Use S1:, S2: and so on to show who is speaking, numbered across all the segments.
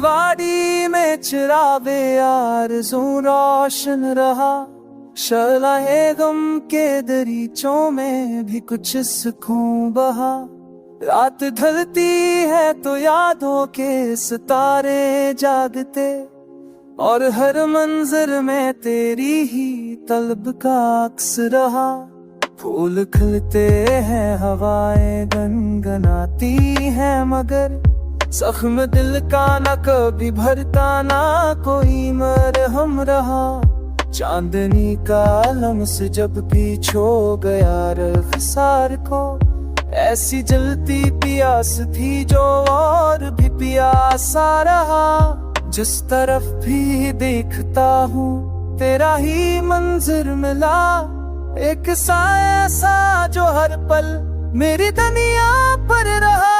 S1: वाड़ी में चिरागे आरज़ू रोशन रहा, शलाए गम के दरीचों में भी कुछ सुकून बहा। रात ढलती है तो यादों के सितारे जागते, और हर मंजर में तेरी ही तलब का अक्स रहा। फूल खिलते हैं, हवाएं गनगनाती हैं, मगर जख्म दिल का न कभी भरता, ना कोई मरहम रहा। चांदनी का लम्स जब भी छो गया रफ्तार को, ऐसी जलती प्यास थी जो और भी प्यासा रहा। जिस तरफ भी देखता हूँ तेरा ही मंजर मिला, एक साया सा जो हर पल मेरी दुनिया पर रहा।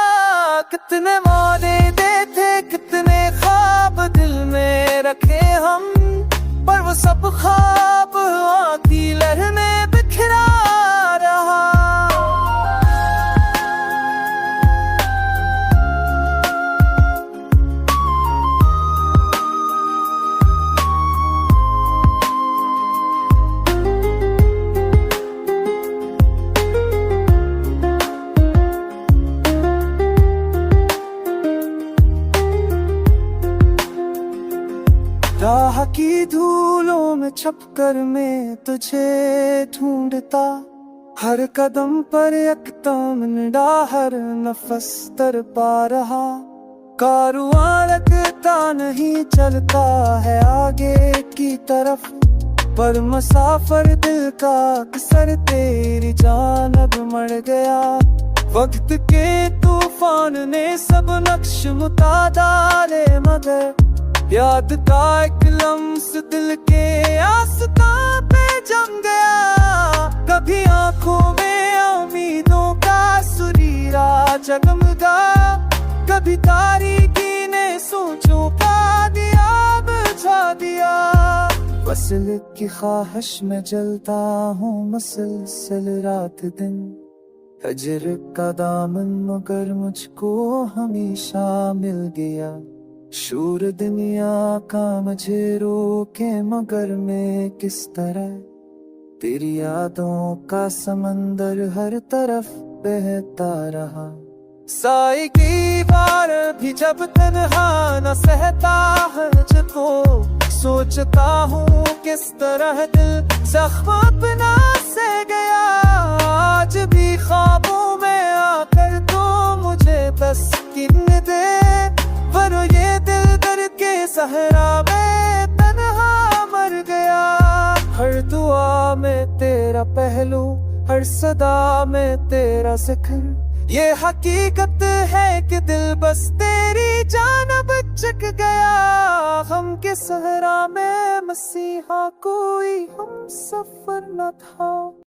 S1: कितने वादे थे, कितने ख्वाब दिल में रखे हम, पर वो सब ख्वाब आती लहरने बिखरा रहा। राह की धूलों में छपकर मैं तुझे ढूंढता, हर कदम पर एक तमन्ना, हर नफस तर पा रहा। कारवां लगता नहीं, चलता है आगे की तरफ, पर मुसाफिर दिल का अक्सर तेरी जानब मर गया। वक्त के तूफान ने सब नक्श मुता डाले, मगर याद का एक लम्स दिल के आस्था पे जम गया। कभी आंखों में उम्मीदों का सुरीला जगमगा, कभी तारीकी ने सोचों का दिया बुझा दिया। वसल की ख्वाहिश में जलता हूँ मुसलसल रात दिन, हजर का दामन मगर मुझको हमेशा मिल गया। शूर दुनिया का मुझे रोके, मगर मैं किस तरह, तेरी यादों का समंदर हर तरफ बहता रहा। साई की बार भी जब तन्हा न सहता है मुझको, सोचता हूँ किस तरह दिल जख्म अपना सह गया। आज भी ख्वाबों में आकर तो मुझे तस्कीन दे, पर ये दिल दर्द के सहरा में तन्हा मर गया। हर दुआ में तेरा पहलू, हर सदा में तेरा जिक्र, ये हकीकत है कि दिल बस तेरी जानब चिक गया। हम के सहरा में मसीहा कोई हम सफर न था।